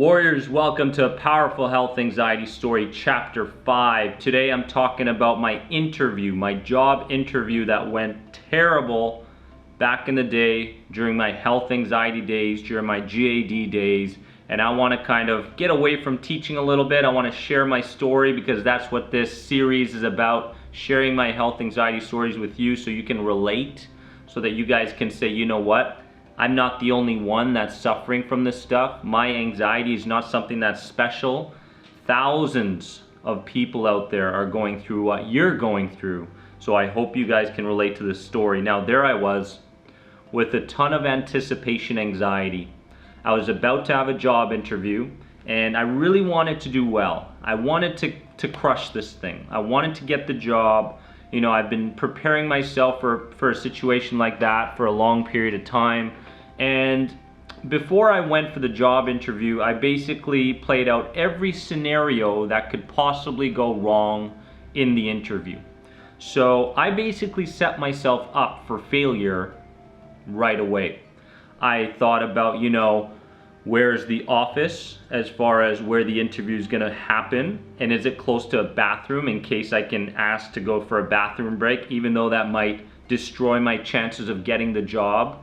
Warriors, welcome to a Powerful Health Anxiety Story, Chapter 5. Today I'm talking about my interview, my job interview that went terrible back in the day during my health anxiety days, during my GAD days. And I want to kind of get away from teaching a little bit. I want to share my story because that's what this series is about, sharing my health anxiety stories with you so you can relate, so that you guys can say, you know what? I'm not the only one that's suffering from this stuff. My anxiety is not something that's special. Thousands of people out there are going through what you're going through. So I hope you guys can relate to this story. Now there I was with a ton of anticipation anxiety. I was about to have a job interview and I really wanted to do well. I wanted to crush this thing. I wanted to get the job. You know, I've been preparing myself for a situation like that for a long period of time. And before I went for the job interview, I basically played out every scenario that could possibly go wrong in the interview. So I basically set myself up for failure right away. I thought about, you know, where's the office as far as where the interview is going to happen, and is it close to a bathroom in case I can ask to go for a bathroom break, even though that might destroy my chances of getting the job.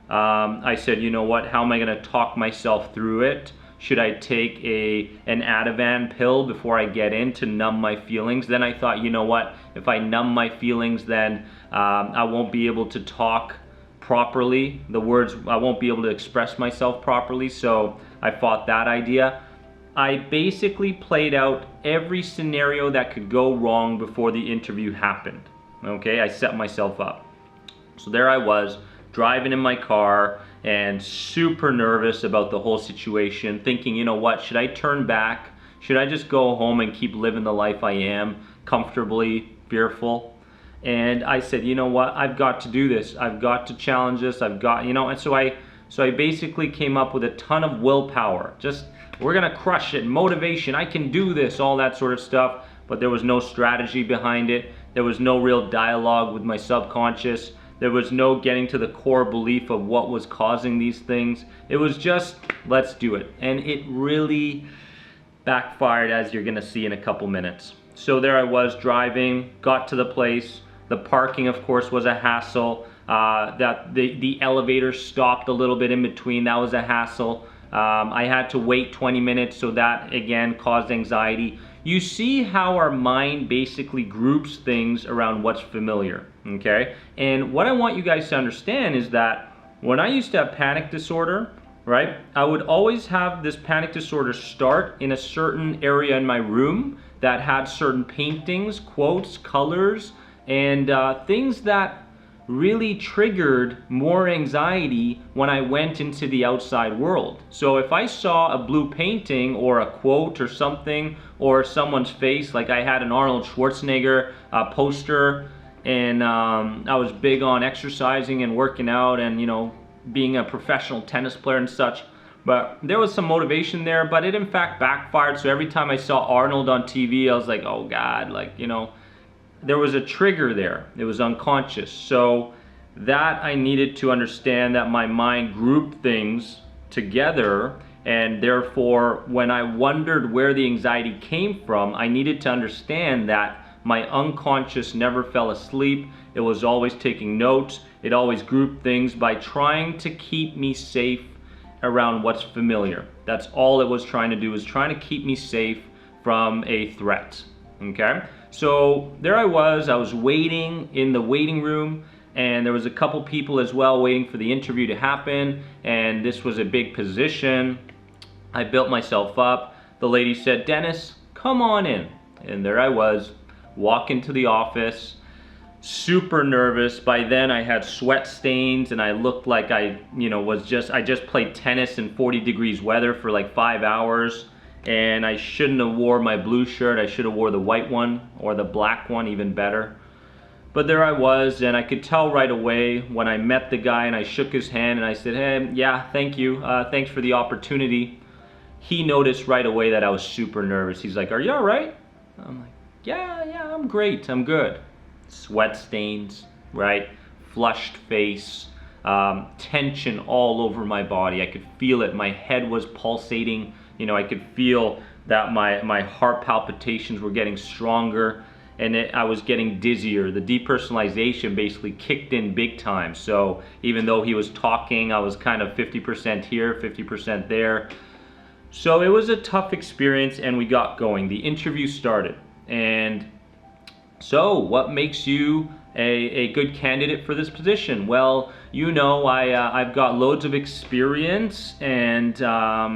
I said, you know what, how am I going to talk myself through it? Should I take an Ativan pill before I get in to numb my feelings? Then I thought, you know what, if I numb my feelings, then I won't be able to talk properly. I won't be able to express myself properly. So I fought that idea. I basically played out every scenario that could go wrong before the interview happened. Okay, I set myself up. So there I was, driving in my car and super nervous about the whole situation, thinking, you know what, should I turn back? Should I just go home and keep living the life I am, comfortably fearful? And I said, you know what, I've got to do this. I've got to challenge this. I've got, you know, and so I basically came up with a ton of willpower. Just, we're gonna crush it, motivation, I can do this, all that sort of stuff. But there was no strategy behind it. There was no real dialogue with my subconscious. There was no getting to the core belief of what was causing these things. It was just, let's do it. And it really backfired, as you're gonna see in a couple minutes. So there I was driving, got to the place. The parking, of course, was a hassle. That the elevator stopped a little bit in between. That was a hassle. I had to wait 20 minutes, so that again caused anxiety. You see how our mind basically groups things around what's familiar, okay? And what I want you guys to understand is that when I used to have panic disorder, right, I would always have this panic disorder start in a certain area in my room that had certain paintings, quotes, colors, and things that really triggered more anxiety when I went into the outside world. So if I saw a blue painting or a quote or something, or someone's face, like I had an Arnold Schwarzenegger poster, and I was big on exercising and working out and, you know, being a professional tennis player and such. But there was some motivation there, but it in fact backfired. So every time I saw Arnold on TV, I was like, oh God, like, you know, there was a trigger there. It was unconscious. So that I needed to understand, that my mind grouped things together, and therefore when I wondered where the anxiety came from, I needed to understand that my unconscious never fell asleep. It was always taking notes. It always grouped things by trying to keep me safe around what's familiar. That's all it was trying to do, was trying to keep me safe from a threat. Okay? So there I was waiting in the waiting room, and there was a couple people as well waiting for the interview to happen, and this was a big position. I built myself up. The lady said, Dennis, come on in. And there I was, walking to the office, super nervous. By then I had sweat stains and I looked like I just played tennis in 40 degrees weather for like 5 hours. And I shouldn't have wore my blue shirt. I should have wore the white one, or the black one, even better. But there I was, and I could tell right away when I met the guy and I shook his hand and I said, hey, yeah, thank you. Thanks for the opportunity. He noticed right away that I was super nervous. He's like, are you all right? I'm like, yeah, I'm great. I'm good. Sweat stains, right? Flushed face, tension all over my body. I could feel it. My head was pulsating I could feel that my heart palpitations were getting stronger, and I was getting dizzier. The depersonalization basically kicked in big time. So even though he was talking, I was kind of 50% here, 50% there. So it was a tough experience, and we got going. The interview started. And so what makes you a good candidate for this position? Well, I've got loads of experience, and blah,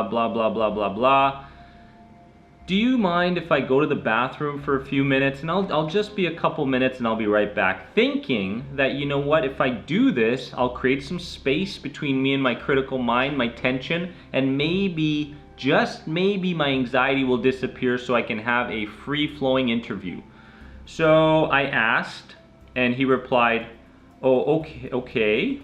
blah, blah, blah, blah. Do you mind if I go to the bathroom for a few minutes? And I'll just be a couple minutes and I'll be right back. Thinking that, if I do this, I'll create some space between me and my critical mind, my tension, and maybe, just maybe, my anxiety will disappear so I can have a free-flowing interview. So I asked, and he replied, "Oh, okay."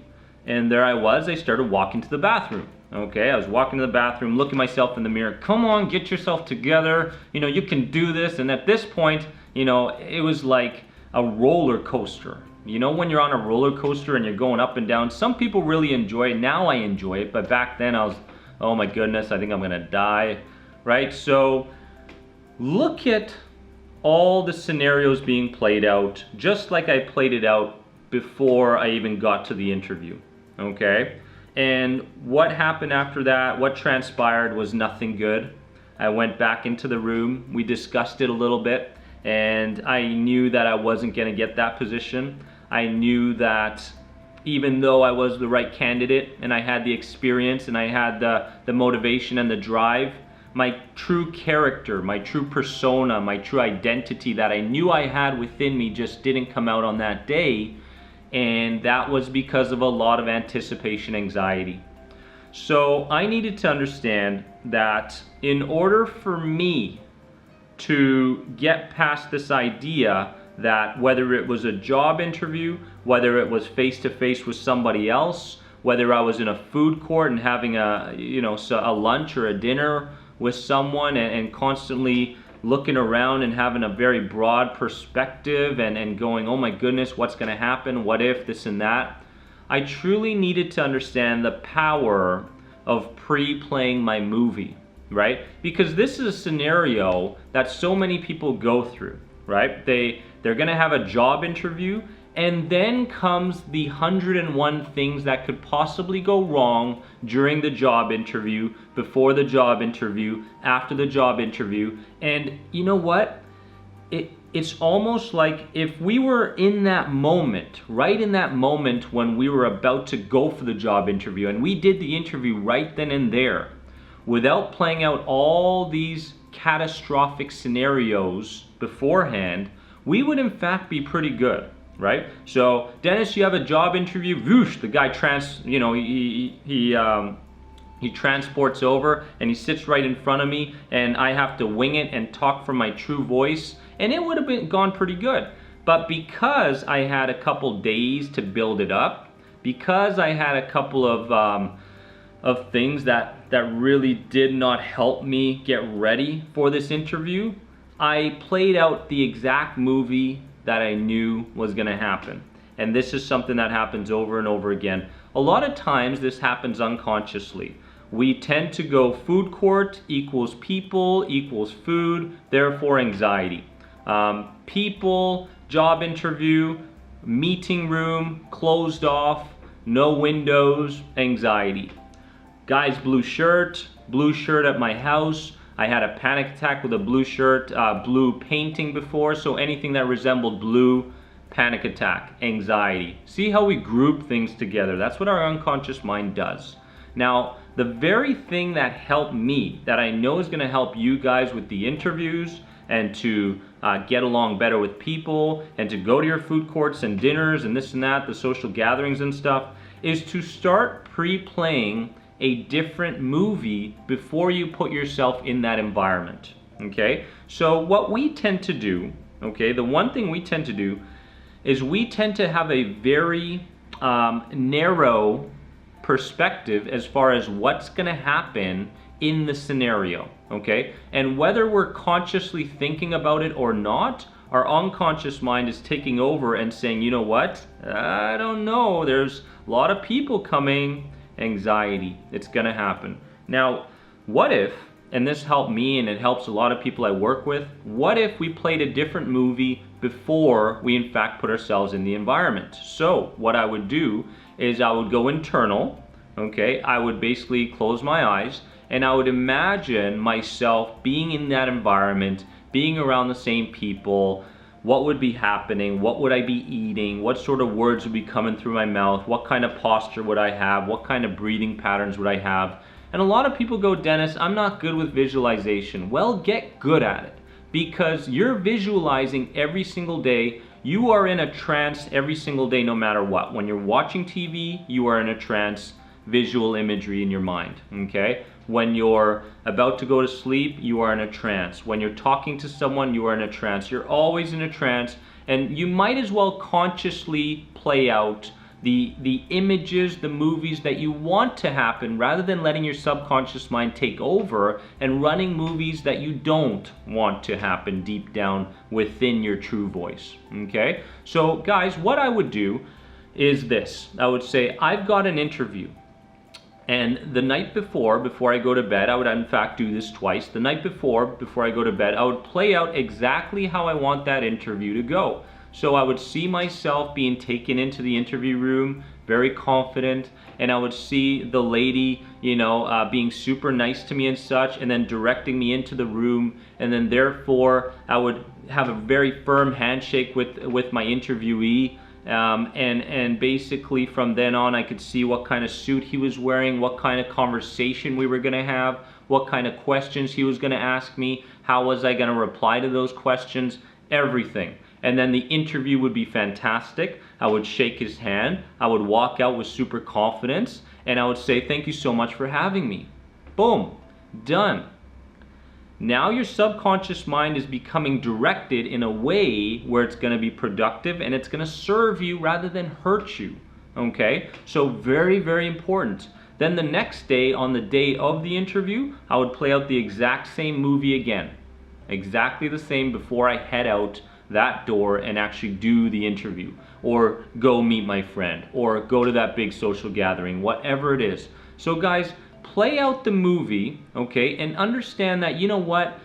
And there I was. I started walking to the bathroom. Okay, I was walking to the bathroom, looking myself in the mirror. Come on, get yourself together. You can do this. And at this point, it was like a roller coaster. When you're on a roller coaster and you're going up and down, some people really enjoy it. Now I enjoy it, but back then I was, oh my goodness, I think I'm gonna die, right? So look at all the scenarios being played out, just like I played it out before I even got to the interview, okay? And what happened after that, what transpired, was nothing good. I went back into the room, we discussed it a little bit, and I knew that I wasn't gonna get that position. I knew that even though I was the right candidate and I had the experience and I had the motivation and the drive, my true character, my true persona, my true identity that I knew I had within me just didn't come out on that day. And that was because of a lot of anticipation anxiety. So I needed to understand that in order for me to get past this idea that whether it was a job interview, whether it was face-to-face with somebody else, whether I was in a food court and having a lunch or a dinner with someone and constantly looking around and having a very broad perspective and going, oh my goodness, what's going to happen? What if this and that? I truly needed to understand the power of pre-playing my movie, right? Because this is a scenario that so many people go through, right? They're going to have a job interview, and then comes the 101 things that could possibly go wrong during the job interview, before the job interview, after the job interview. And you know what? It's almost like if we were in that moment, right in that moment when we were about to go for the job interview, and we did the interview right then and there, without playing out all these catastrophic scenarios beforehand, we would in fact be pretty good. Right? So, Dennis, you have a job interview. Whoosh, the guy he transports over and he sits right in front of me, and I have to wing it and talk from my true voice, and it would have gone pretty good. But because I had a couple days to build it up, because I had a couple of things that really did not help me get ready for this interview, I played out the exact movie that I knew was going to happen. And this is something that happens over and over again. A lot of times this happens unconsciously. We tend to go food court equals people equals food, therefore anxiety. People, job interview, meeting room, closed off, no windows, anxiety. Guy's blue shirt at my house. I had a panic attack with a blue shirt, blue painting before, so anything that resembled blue, panic attack, anxiety. See how we group things together? That's what our unconscious mind does. Now, the very thing that helped me, that I know is going to help you guys with the interviews and to get along better with people and to go to your food courts and dinners and this and that, the social gatherings and stuff, is to start pre-playing a different movie before you put yourself in that environment, okay? So what we tend to do, okay, the one thing we tend to do is we tend to have a very narrow perspective as far as what's gonna happen in the scenario, okay? And whether we're consciously thinking about it or not, our unconscious mind is taking over and saying, you know what? I don't know, there's a lot of people coming. Anxiety, it's gonna happen. Now, what if, and this helped me and it helps a lot of people I work with, what if we played a different movie before we in fact put ourselves in the environment? So what I would do is I would go internal, okay? I would basically close my eyes and I would imagine myself being in that environment, being around the same people. What would be happening? What would I be eating? What sort of words would be coming through my mouth? What kind of posture would I have? What kind of breathing patterns would I have? And a lot of people go, Dennis, I'm not good with visualization. Well, get good at it, because you're visualizing every single day. You are in a trance every single day, no matter what. When you're watching TV, you are in a trance, visual imagery in your mind, okay? When you're about to go to sleep, you are in a trance. When you're talking to someone, you are in a trance. You're always in a trance, and you might as well consciously play out the images, the movies that you want to happen, rather than letting your subconscious mind take over and running movies that you don't want to happen deep down within your true voice, okay? So guys, what I would do is this. I would say, I've got an interview. And the night before I go to bed, I would in fact do this twice. The night before I go to bed, I would play out exactly how I want that interview to go. So I would see myself being taken into the interview room, very confident, and I would see the lady, being super nice to me and such, and then directing me into the room, and then therefore I would have a very firm handshake with my interviewee. And basically from then on I could see what kind of suit he was wearing, what kind of conversation we were going to have, what kind of questions he was going to ask me, how was I going to reply to those questions, everything. And then the interview would be fantastic. I would shake his hand, I would walk out with super confidence, and I would say, thank you so much for having me. Boom, done. Now your subconscious mind is becoming directed in a way where it's going to be productive and it's going to serve you rather than hurt you, okay? So very, very important. Then the next day, on the day of the interview, I would play out the exact same movie again. Exactly the same before I head out that door and actually do the interview, or go meet my friend, or go to that big social gathering, whatever it is. So guys, play out the movie, okay, and understand that, you know what,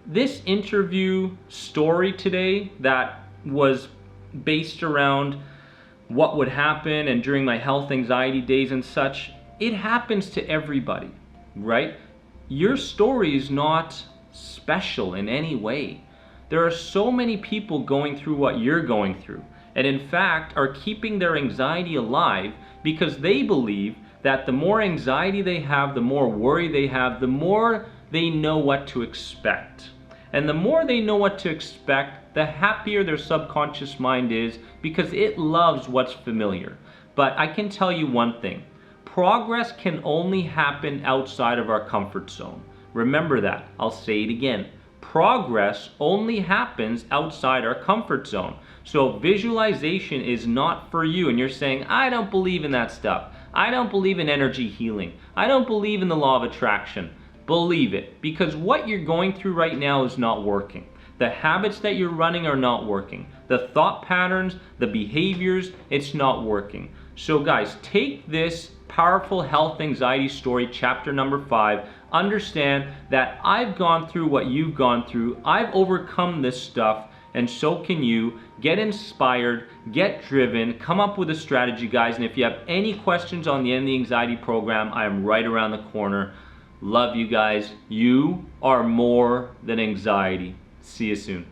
this interview story today that was based around what would happen and during my health anxiety days and such, it happens to everybody, right? Your story is not special in any way. There are so many people going through what you're going through, and in fact are keeping their anxiety alive because they believe that the more anxiety they have, the more worry they have, the more they know what to expect. And the more they know what to expect, the happier their subconscious mind is, because it loves what's familiar. But I can tell you one thing, progress can only happen outside of our comfort zone. Remember that. I'll say it again. Progress only happens outside our comfort zone. So visualization is not for you, and you're saying, I don't believe in that stuff. I don't believe in energy healing. I don't believe in the law of attraction. Believe it, because what you're going through right now is not working. The habits that you're running are not working. The thought patterns, the behaviors, it's not working. So guys, take this powerful health anxiety story, chapter number 5. Understand that I've gone through what you've gone through. I've overcome this stuff, and so can you. Get inspired, get driven, come up with a strategy, guys. And if you have any questions on the End the Anxiety program, I am right around the corner. Love you guys. You are more than anxiety. See you soon.